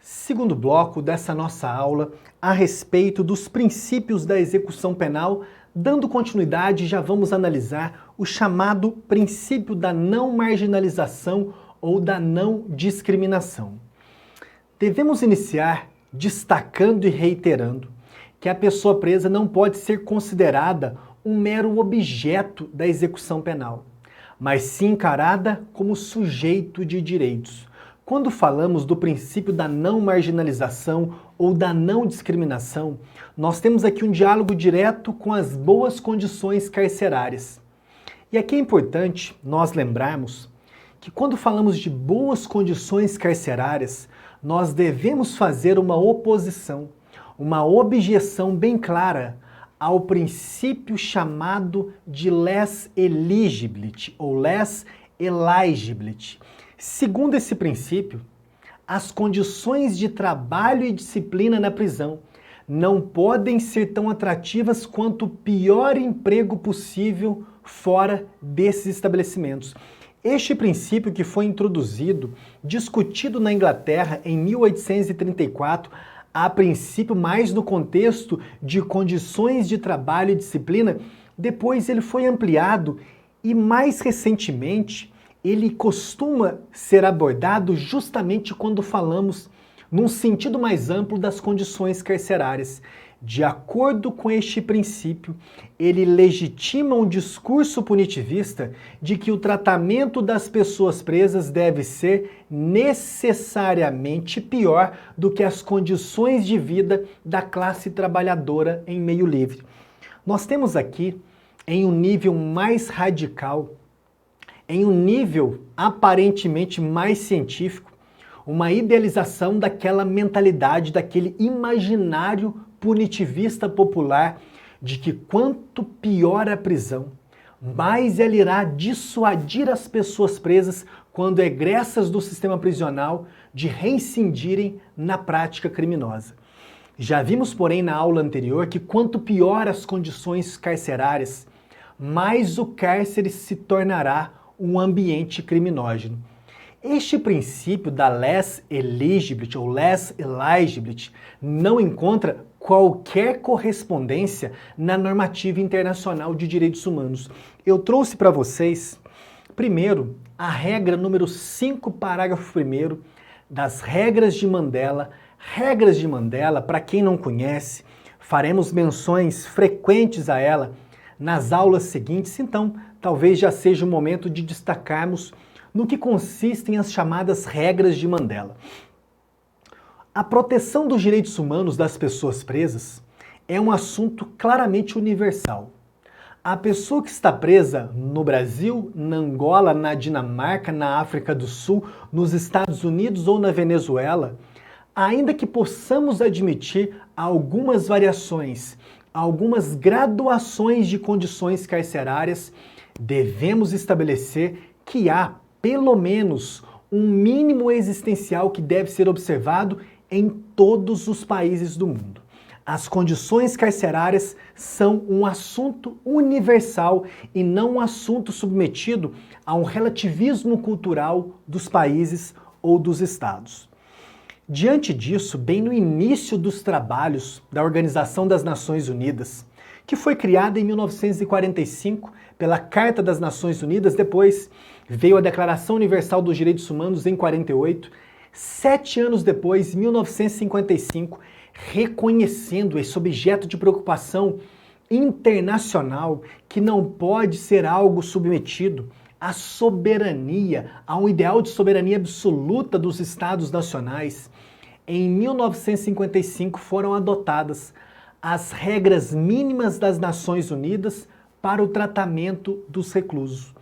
Segundo bloco dessa nossa aula a respeito dos princípios da execução penal, dando continuidade, já vamos analisar o chamado princípio da não marginalização ou da não discriminação. Devemos iniciar destacando e reiterando que a pessoa presa não pode ser considerada um mero objeto da execução penal, mas sim encarada como sujeito de direitos. Quando falamos do princípio da não marginalização ou da não discriminação, nós temos aqui um diálogo direto com as boas condições carcerárias. E aqui é importante nós lembrarmos que quando falamos de boas condições carcerárias, nós devemos fazer uma oposição, uma objeção bem clara ao princípio chamado de lese eligibility ou lese eligibility. Segundo esse princípio, as condições de trabalho e disciplina na prisão não podem ser tão atrativas quanto o pior emprego possível fora desses estabelecimentos. Este princípio, que foi introduzido, discutido na Inglaterra em 1834, a princípio mais no contexto de condições de trabalho e disciplina, depois ele foi ampliado e mais recentemente ele costuma ser abordado justamente quando falamos num sentido mais amplo das condições carcerárias. De acordo com este princípio, ele legitima um discurso punitivista de que o tratamento das pessoas presas deve ser necessariamente pior do que as condições de vida da classe trabalhadora em meio livre. Nós temos aqui, em um nível mais radical, em um nível aparentemente mais científico, uma idealização daquela mentalidade, daquele imaginário punitivista popular de que quanto pior a prisão, mais ela irá dissuadir as pessoas presas quando egressas do sistema prisional de reincindirem na prática criminosa. Já vimos, porém, na aula anterior que quanto pior as condições carcerárias, mais o cárcere se tornará um ambiente criminógeno. Este princípio da lese eligibility ou lese eligibility não encontra qualquer correspondência na normativa internacional de direitos humanos. Eu trouxe para vocês, primeiro, a regra número 5, parágrafo 1º, das regras de Mandela. Regras de Mandela, para quem não conhece, faremos menções frequentes a ela nas aulas seguintes, então talvez já seja o momento de destacarmos no que consistem as chamadas regras de Mandela. A proteção dos direitos humanos das pessoas presas é um assunto claramente universal. A pessoa que está presa no Brasil, na Angola, na Dinamarca, na África do Sul, nos Estados Unidos ou na Venezuela, ainda que possamos admitir algumas variações, algumas graduações de condições carcerárias, devemos estabelecer que há, pelo menos, um mínimo existencial que deve ser observado em todos os países do mundo. As condições carcerárias são um assunto universal e não um assunto submetido a um relativismo cultural dos países ou dos estados. Diante disso, bem no início dos trabalhos da Organização das Nações Unidas, que foi criada em 1945 pela Carta das Nações Unidas, depois veio a Declaração Universal dos Direitos Humanos em 48, 7 anos depois, 1955, reconhecendo esse objeto de preocupação internacional que não pode ser algo submetido à soberania, a um ideal de soberania absoluta dos Estados nacionais. Em 1955 foram adotadas as regras mínimas das Nações Unidas para o tratamento dos reclusos,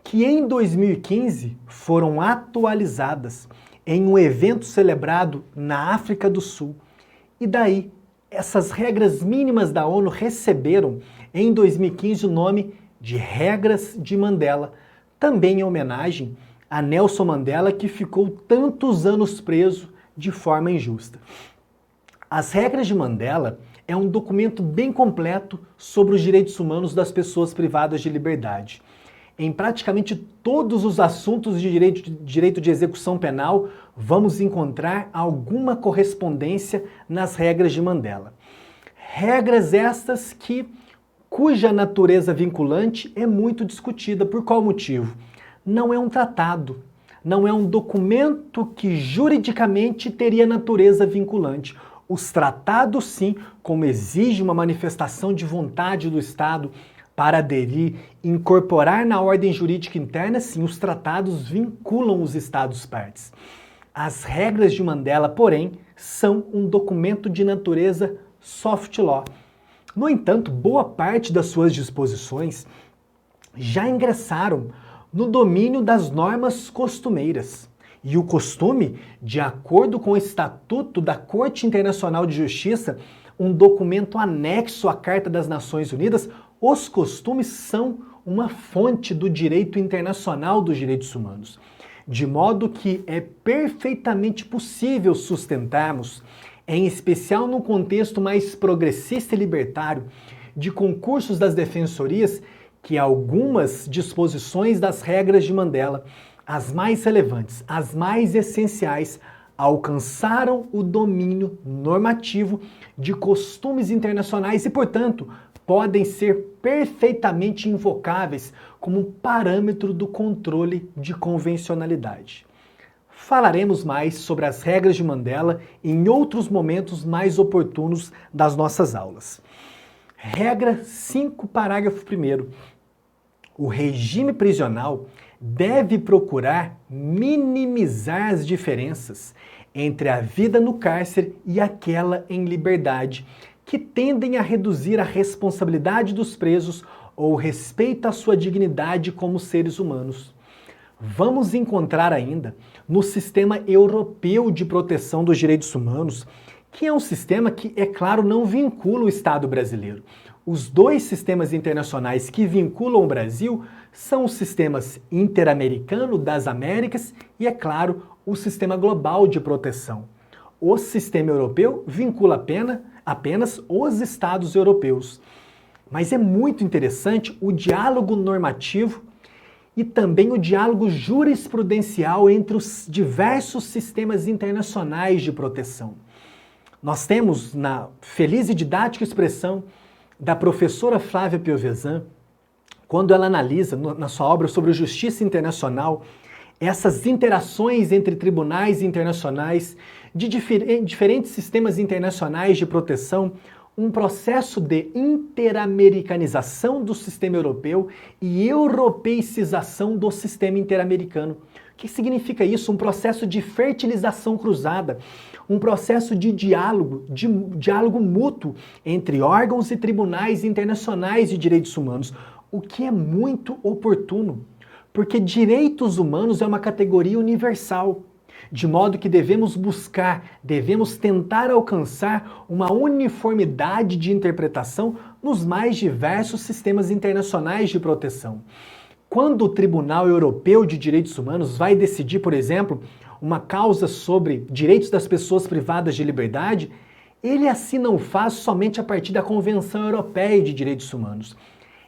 que em 2015 foram atualizadas em um evento celebrado na África do Sul. E daí, essas regras mínimas da ONU receberam em 2015 o nome de Regras de Mandela, também em homenagem a Nelson Mandela, que ficou tantos anos preso de forma injusta. As Regras de Mandela é um documento bem completo sobre os direitos humanos das pessoas privadas de liberdade. em praticamente todos os assuntos de direito de execução penal, vamos encontrar alguma correspondência nas regras de Mandela. Regras estas cuja natureza vinculante é muito discutida. Por qual motivo? Não é um tratado, não é um documento que juridicamente teria natureza vinculante. Os tratados, sim, como exige uma manifestação de vontade do Estado para aderir, incorporar na ordem jurídica interna, sim, os tratados vinculam os Estados partes. As regras de Mandela, porém, são um documento de natureza soft law. No entanto, boa parte das suas disposições já ingressaram no domínio das normas costumeiras. E o costume, de acordo com o Estatuto da Corte Internacional de Justiça, um documento anexo à Carta das Nações Unidas, os costumes são uma fonte do direito internacional dos direitos humanos. De modo que é perfeitamente possível sustentarmos, em especial no contexto mais progressista e libertário, de concursos das defensorias, que algumas disposições das regras de Mandela, as mais relevantes, as mais essenciais, alcançaram o domínio normativo de costumes internacionais e, portanto, podem ser perfeitamente invocáveis como parâmetro do controle de convencionalidade. Falaremos mais sobre as regras de Mandela em outros momentos mais oportunos das nossas aulas. Regra 5, parágrafo 1º. O regime prisional deve procurar minimizar as diferenças entre a vida no cárcere e aquela em liberdade, que tendem a reduzir a responsabilidade dos presos ou o respeito à sua dignidade como seres humanos. Vamos encontrar ainda no sistema europeu de proteção dos direitos humanos, que é um sistema que, é claro, não vincula o Estado brasileiro. Os dois sistemas internacionais que vinculam o Brasil são os sistemas interamericano das Américas e, é claro, o sistema global de proteção. O sistema europeu vincula apenas os Estados europeus. Mas é muito interessante o diálogo normativo e também o diálogo jurisprudencial entre os diversos sistemas internacionais de proteção. Nós temos, na feliz e didática expressão da professora Flávia Piovesan, quando ela analisa na sua obra sobre justiça internacional, essas interações entre tribunais internacionais de diferentes sistemas internacionais de proteção, um processo de interamericanização do sistema europeu e europeicização do sistema interamericano. O que significa isso? Um processo de fertilização cruzada, um processo de diálogo mútuo entre órgãos e tribunais internacionais de direitos humanos, o que é muito oportuno, porque direitos humanos é uma categoria universal, de modo que devemos tentar alcançar uma uniformidade de interpretação nos mais diversos sistemas internacionais de proteção. Quando o Tribunal Europeu de Direitos Humanos vai decidir, por exemplo, uma causa sobre direitos das pessoas privadas de liberdade, ele assim não faz somente a partir da Convenção Europeia de Direitos Humanos.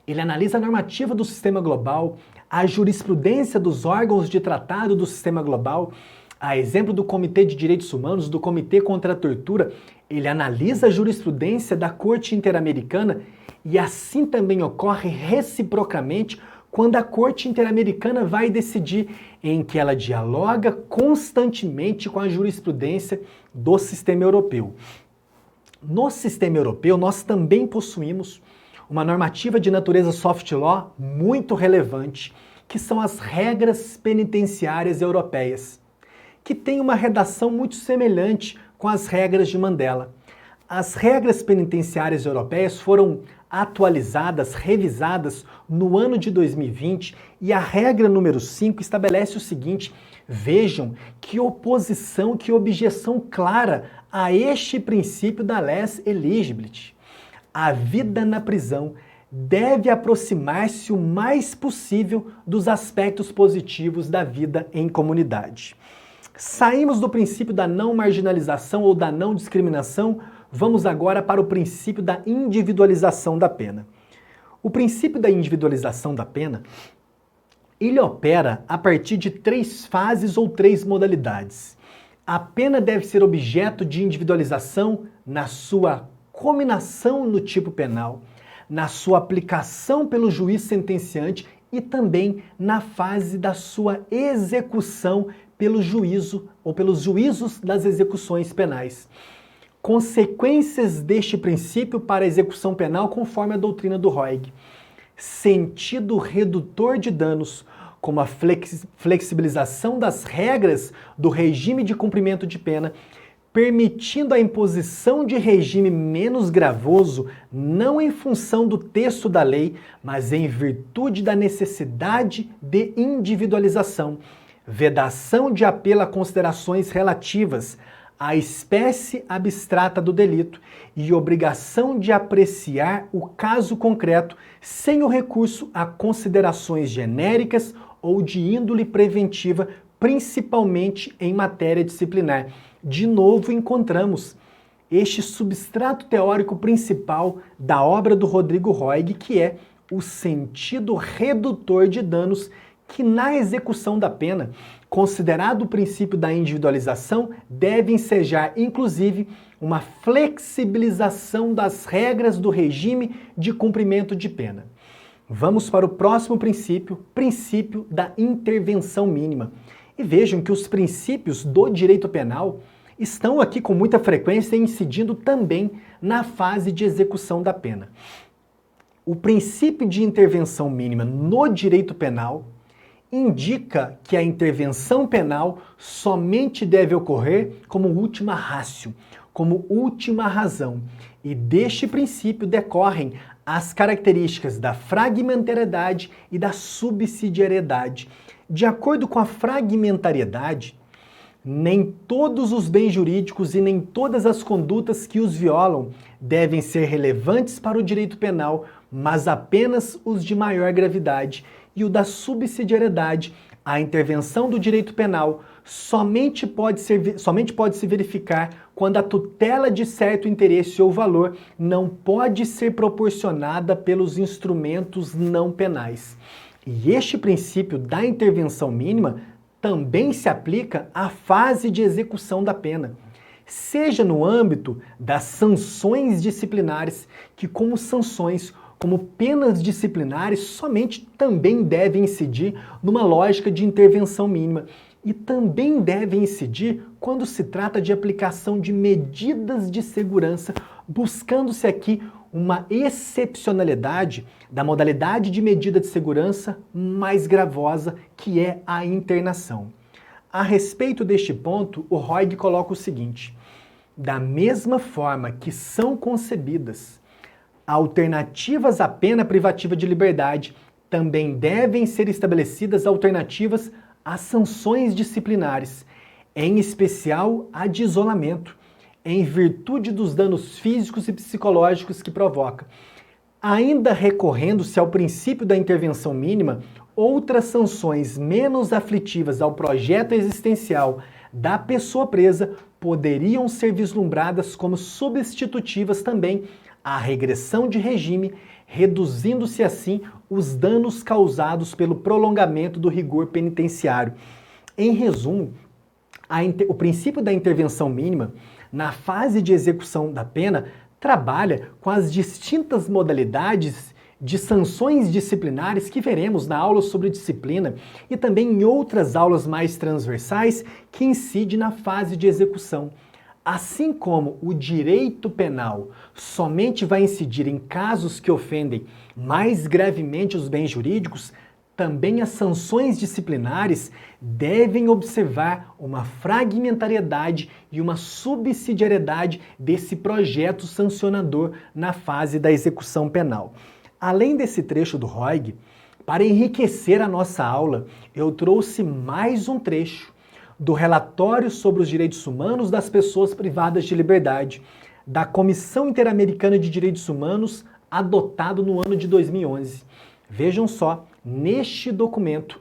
Ele analisa a normativa do sistema global, a jurisprudência dos órgãos de tratado do sistema global, a exemplo do Comitê de Direitos Humanos, do Comitê contra a Tortura, ele analisa a jurisprudência da Corte Interamericana e assim também ocorre reciprocamente quando a Corte Interamericana vai decidir, em que ela dialoga constantemente com a jurisprudência do sistema europeu. No sistema europeu, nós também possuímos uma normativa de natureza soft law muito relevante, que são as regras penitenciárias europeias, que tem uma redação muito semelhante com as regras de Mandela. As regras penitenciárias europeias foram atualizadas, revisadas no ano de 2020 e a regra número 5 estabelece o seguinte: vejam que oposição, que objeção clara a este princípio da lès eligibility. A vida na prisão deve aproximar-se o mais possível dos aspectos positivos da vida em comunidade. Saímos do princípio da não marginalização ou da não discriminação, vamos agora para o princípio da individualização da pena. O princípio da individualização da pena Ele opera a partir de 3 fases ou 3 modalidades. A pena deve ser objeto de individualização na sua cominação no tipo penal, na sua aplicação pelo juiz sentenciante e também na fase da sua execução pelo juízo ou pelos juízos das execuções penais. Consequências deste princípio para a execução penal conforme a doutrina do Roig. Sentido redutor de danos, como a flexibilização das regras do regime de cumprimento de pena, permitindo a imposição de regime menos gravoso, não em função do texto da lei, mas em virtude da necessidade de individualização, vedação de apelo a considerações relativas à espécie abstrata do delito e obrigação de apreciar o caso concreto sem o recurso a considerações genéricas ou de índole preventiva, principalmente em matéria disciplinar. De novo encontramos este substrato teórico principal da obra do Rodrigo Roig, que é o sentido redutor de danos, que na execução da pena, considerado o princípio da individualização, deve ensejar, inclusive, uma flexibilização das regras do regime de cumprimento de pena. Vamos para o próximo princípio, princípio da intervenção mínima. E vejam que os princípios do direito penal estão aqui com muita frequência incidindo também na fase de execução da pena. O princípio de intervenção mínima no direito penal indica que a intervenção penal somente deve ocorrer como última ratio, como última razão, e deste princípio decorrem as características da fragmentariedade e da subsidiariedade. De acordo com a fragmentariedade, nem todos os bens jurídicos e nem todas as condutas que os violam devem ser relevantes para o direito penal, mas apenas os de maior gravidade. E o da subsidiariedade, a intervenção do direito penal somente pode se verificar quando a tutela de certo interesse ou valor não pode ser proporcionada pelos instrumentos não penais. E este princípio da intervenção mínima também se aplica à fase de execução da pena, seja no âmbito das sanções disciplinares, que como sanções, como penas disciplinares, somente também devem incidir numa lógica de intervenção mínima e também devem incidir quando se trata de aplicação de medidas de segurança, buscando-se aqui uma excepcionalidade da modalidade de medida de segurança mais gravosa, que é a internação. A respeito deste ponto, o Roig coloca o seguinte: da mesma forma que são concebidas alternativas à pena privativa de liberdade, também devem ser estabelecidas alternativas às sanções disciplinares, em especial a de isolamento, em virtude dos danos físicos e psicológicos que provoca. Ainda recorrendo-se ao princípio da intervenção mínima, outras sanções menos aflitivas ao projeto existencial da pessoa presa poderiam ser vislumbradas como substitutivas também à regressão de regime, reduzindo-se assim os danos causados pelo prolongamento do rigor penitenciário. Em resumo, o princípio da intervenção mínima, na fase de execução da pena, trabalha com as distintas modalidades de sanções disciplinares que veremos na aula sobre disciplina e também em outras aulas mais transversais que incidem na fase de execução. Assim como o direito penal somente vai incidir em casos que ofendem mais gravemente os bens jurídicos, também as sanções disciplinares devem observar uma fragmentariedade e uma subsidiariedade desse projeto sancionador na fase da execução penal. Além desse trecho do Roig, para enriquecer a nossa aula, eu trouxe mais um trecho do relatório sobre os direitos humanos das pessoas privadas de liberdade, da Comissão Interamericana de Direitos Humanos, adotado no ano de 2011. Vejam só, neste documento,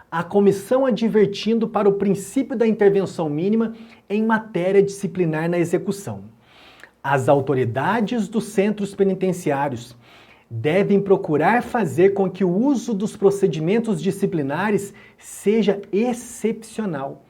a comissão advertindo para o princípio da intervenção mínima em matéria disciplinar na execução. As autoridades dos centros penitenciários devem procurar fazer com que o uso dos procedimentos disciplinares seja excepcional,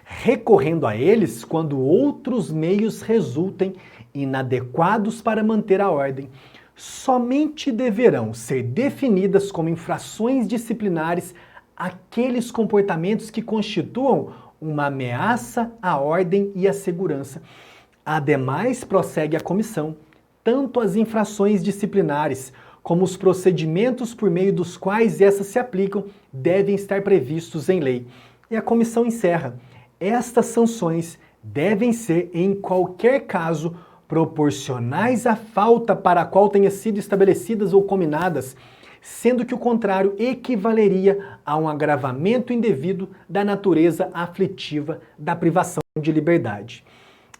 recorrendo a eles quando outros meios resultem inadequados para manter a ordem. Somente deverão ser definidas como infrações disciplinares aqueles comportamentos que constituam uma ameaça à ordem e à segurança. Ademais, prossegue a comissão, tanto as infrações disciplinares como os procedimentos por meio dos quais essas se aplicam devem estar previstos em lei. E a comissão encerra: estas sanções devem ser, em qualquer caso, proporcionais à falta para a qual tenham sido estabelecidas ou cominadas, sendo que o contrário equivaleria a um agravamento indevido da natureza aflitiva da privação de liberdade.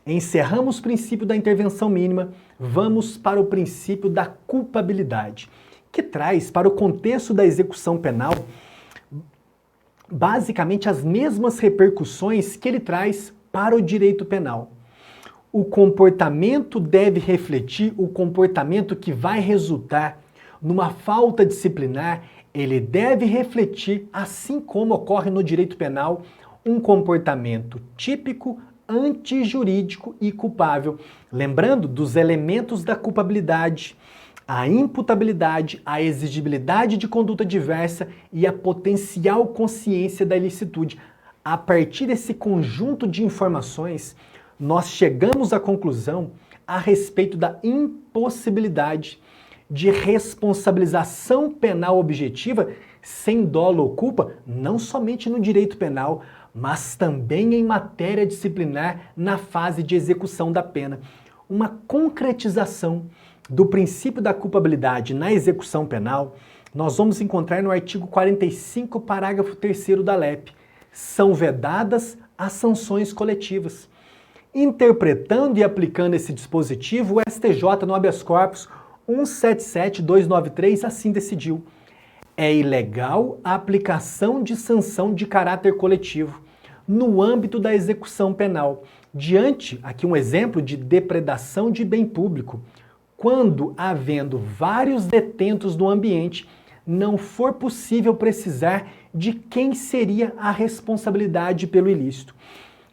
Encerramos o princípio da intervenção mínima, vamos para o princípio da culpabilidade, que traz para o contexto da execução penal basicamente as mesmas repercussões que ele traz para o direito penal. O comportamento deve refletir o comportamento que vai resultar numa falta disciplinar. Ele deve refletir, assim como ocorre no direito penal, um comportamento típico, antijurídico e culpável. Lembrando dos elementos da culpabilidade: a imputabilidade, a exigibilidade de conduta diversa e a potencial consciência da ilicitude. A partir desse conjunto de informações, nós chegamos à conclusão a respeito da impossibilidade de responsabilização penal objetiva sem dolo ou culpa, não somente no direito penal, mas também em matéria disciplinar na fase de execução da pena. Uma concretização do princípio da culpabilidade na execução penal, nós vamos encontrar no artigo 45, parágrafo 3º da LEP. São vedadas as sanções coletivas. Interpretando e aplicando esse dispositivo, o STJ no habeas corpus 177.293 assim decidiu: é ilegal a aplicação de sanção de caráter coletivo no âmbito da execução penal, diante, aqui um exemplo de depredação de bem público, quando, havendo vários detentos no ambiente, não for possível precisar de quem seria a responsabilidade pelo ilícito.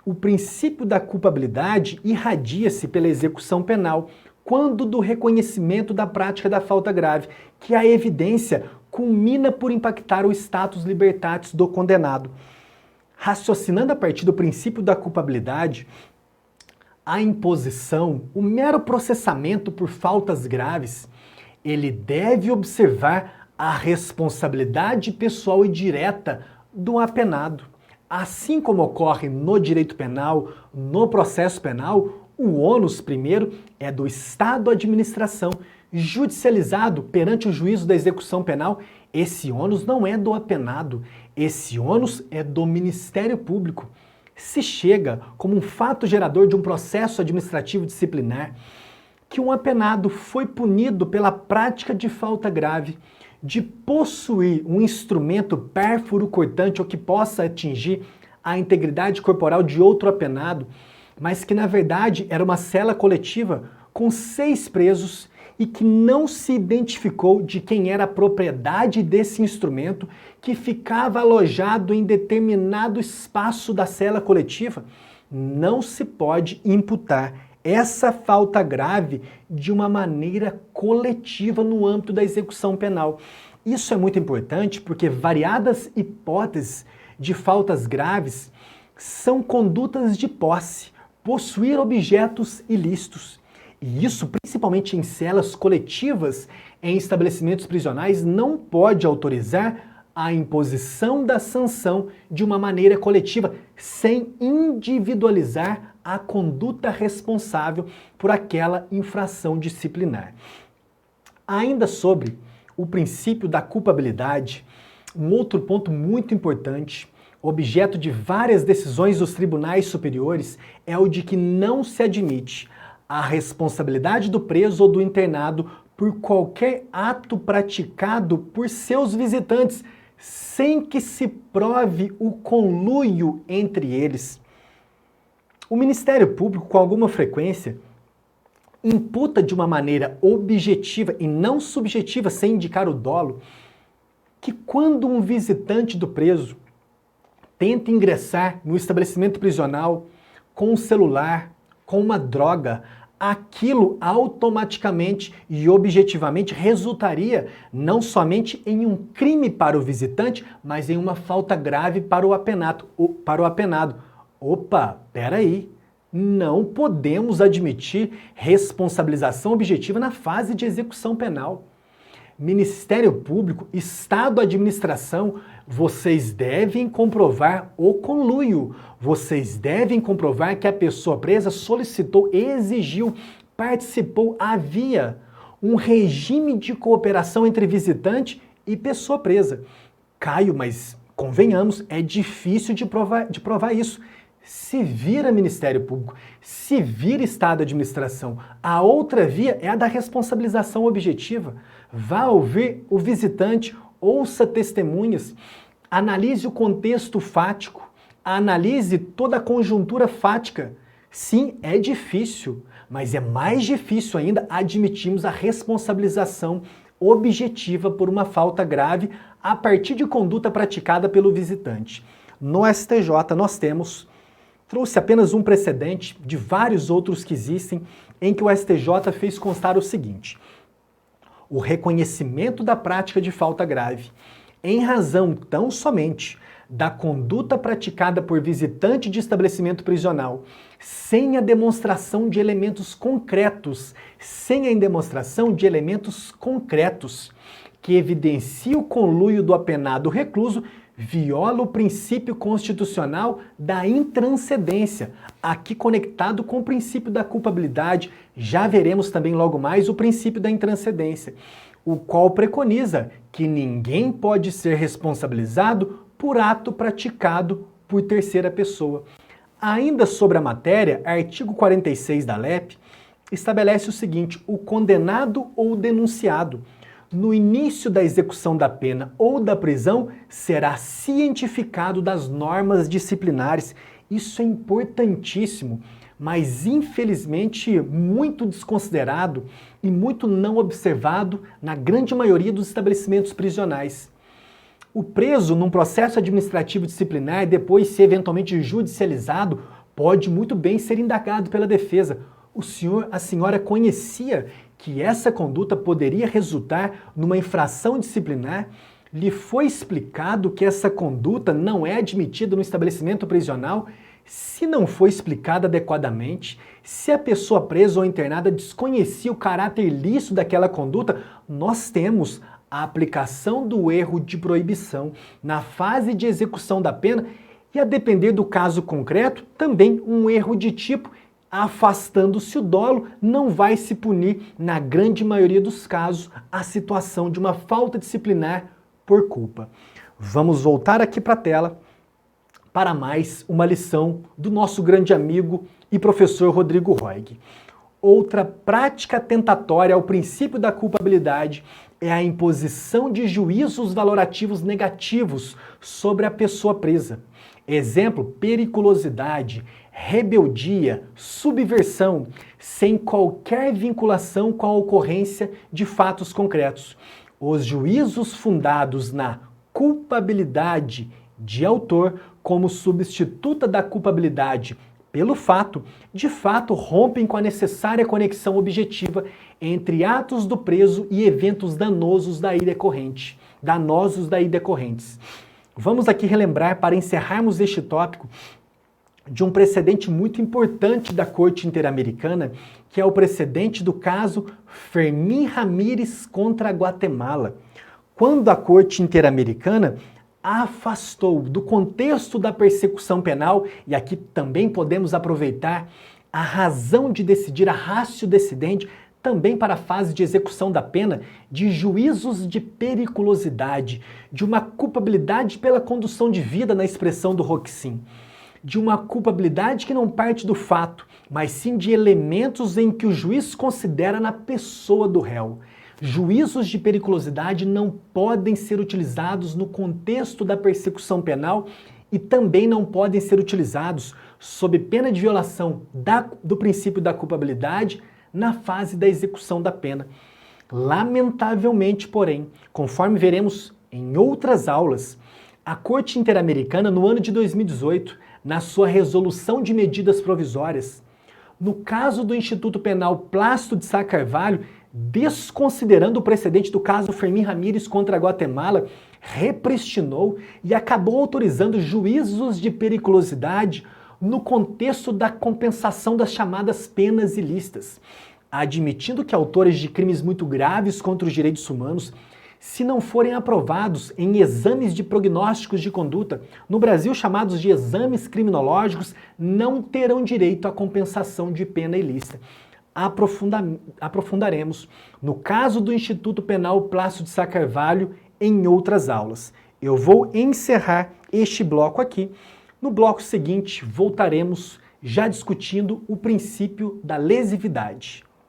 O princípio da culpabilidade irradia-se pela execução penal quando do reconhecimento da prática da falta grave, que a evidência culmina por impactar o status libertatis do condenado. Raciocinando a partir do princípio da culpabilidade, a imposição, o mero processamento por faltas graves, ele deve observar a responsabilidade pessoal e direta do apenado. Assim como ocorre no direito penal, no processo penal, o ônus primeiro é do Estado-administração, judicializado perante o juízo da execução penal. Esse ônus não é do apenado, esse ônus é do Ministério Público. Se chega como um fato gerador de um processo administrativo disciplinar que um apenado foi punido pela prática de falta grave, de possuir um instrumento pérfuro, cortante ou que possa atingir a integridade corporal de outro apenado, mas que na verdade era uma cela coletiva com 6 presos e que não se identificou de quem era a propriedade desse instrumento que ficava alojado em determinado espaço da cela coletiva, não se pode imputar essa falta grave de uma maneira coletiva no âmbito da execução penal. Isso é muito importante porque variadas hipóteses de faltas graves são condutas de posse, possuir objetos ilícitos. E isso, principalmente em celas coletivas, em estabelecimentos prisionais, não pode autorizar a imposição da sanção de uma maneira coletiva, sem individualizar a conduta responsável por aquela infração disciplinar. Ainda sobre o princípio da culpabilidade, um outro ponto muito importante, objeto de várias decisões dos tribunais superiores, é o de que não se admite a responsabilidade do preso ou do internado por qualquer ato praticado por seus visitantes, sem que se prove o conluio entre eles. O Ministério Público, com alguma frequência, imputa de uma maneira objetiva e não subjetiva, sem indicar o dolo, que quando um visitante do preso tenta ingressar no estabelecimento prisional com um celular, com uma droga, aquilo automaticamente e objetivamente resultaria não somente em um crime para o visitante, mas em uma falta grave para o apenado. Opa, peraí! Não podemos admitir responsabilização objetiva na fase de execução penal. Ministério Público, Estado, Administração, vocês devem comprovar o conluio. Vocês devem comprovar que a pessoa presa solicitou, exigiu, participou, havia um regime de cooperação entre visitante e pessoa presa. Caio, mas convenhamos, é difícil de provar isso. Se vira Ministério Público, se vira Estado de Administração. A outra via é a da responsabilização objetiva. Vá ouvir o visitante, ouça testemunhas, analise o contexto fático, analise toda a conjuntura fática. Sim, é difícil, mas é mais difícil ainda admitirmos a responsabilização objetiva por uma falta grave a partir de conduta praticada pelo visitante. No STJ nós trouxe apenas um precedente de vários outros que existem em que o STJ fez constar o seguinte: o reconhecimento da prática de falta grave, em razão tão somente da conduta praticada por visitante de estabelecimento prisional, sem a demonstração de elementos concretos, que evidencia o conluio do apenado recluso, viola o princípio constitucional da intranscendência, aqui conectado com o princípio da culpabilidade. Já veremos também logo mais o princípio da intranscendência, o qual preconiza que ninguém pode ser responsabilizado por ato praticado por terceira pessoa. Ainda sobre a matéria, artigo 46 da LEP estabelece o seguinte: o condenado ou denunciado, no início da execução da pena ou da prisão, será cientificado das normas disciplinares. Isso é importantíssimo, mas infelizmente muito desconsiderado e muito não observado na grande maioria dos estabelecimentos prisionais. O preso, num processo administrativo disciplinar, depois se eventualmente judicializado, pode muito bem ser indagado pela defesa. A senhora conhecia que essa conduta poderia resultar numa infração disciplinar? Lhe foi explicado que essa conduta não é admitida no estabelecimento prisional? Se não foi explicada adequadamente, se a pessoa presa ou internada desconhecia o caráter ilícito daquela conduta, nós temos a aplicação do erro de proibição na fase de execução da pena e, a depender do caso concreto, também um erro de tipo. Afastando-se o dolo, não vai se punir, na grande maioria dos casos, a situação de uma falta disciplinar por culpa. Vamos voltar aqui para a tela para mais uma lição do nosso grande amigo e professor Rodrigo Roig. Outra prática tentatória ao princípio da culpabilidade é a imposição de juízos valorativos negativos sobre a pessoa presa. Exemplo: periculosidade, rebeldia, subversão, sem qualquer vinculação com a ocorrência de fatos concretos. Os juízos fundados na culpabilidade de autor como substituta da culpabilidade pelo fato, de fato rompem com a necessária conexão objetiva entre atos do preso e eventos danosos daí decorrentes. Vamos aqui relembrar, para encerrarmos este tópico, de um precedente muito importante da Corte Interamericana, que é o precedente do caso Fermín Ramírez contra a Guatemala. Quando a Corte Interamericana afastou do contexto da persecução penal, e aqui também podemos aproveitar a razão de decidir, a ratio decidente, também para a fase de execução da pena, de juízos de periculosidade, de uma culpabilidade pela condução de vida na expressão do Roxin, de uma culpabilidade que não parte do fato, mas sim de elementos em que o juiz considera na pessoa do réu. Juízos de periculosidade não podem ser utilizados no contexto da persecução penal e também não podem ser utilizados sob pena de violação do princípio da culpabilidade, na fase da execução da pena. Lamentavelmente, porém, conforme veremos em outras aulas, a Corte Interamericana, no ano de 2018, na sua resolução de medidas provisórias, no caso do Instituto Penal Plácido de Sá Carvalho, desconsiderando o precedente do caso Fermín Ramírez contra a Guatemala, repristinou e acabou autorizando juízos de periculosidade no contexto da compensação das chamadas penas ilícitas, admitindo que autores de crimes muito graves contra os direitos humanos, se não forem aprovados em exames de prognósticos de conduta, no Brasil chamados de exames criminológicos, não terão direito à compensação de pena ilícita. Aprofundaremos no caso do Instituto Penal Plácido de Sá Carvalho em outras aulas. Eu vou encerrar este bloco aqui. No bloco seguinte, voltaremos já discutindo o princípio da lesividade.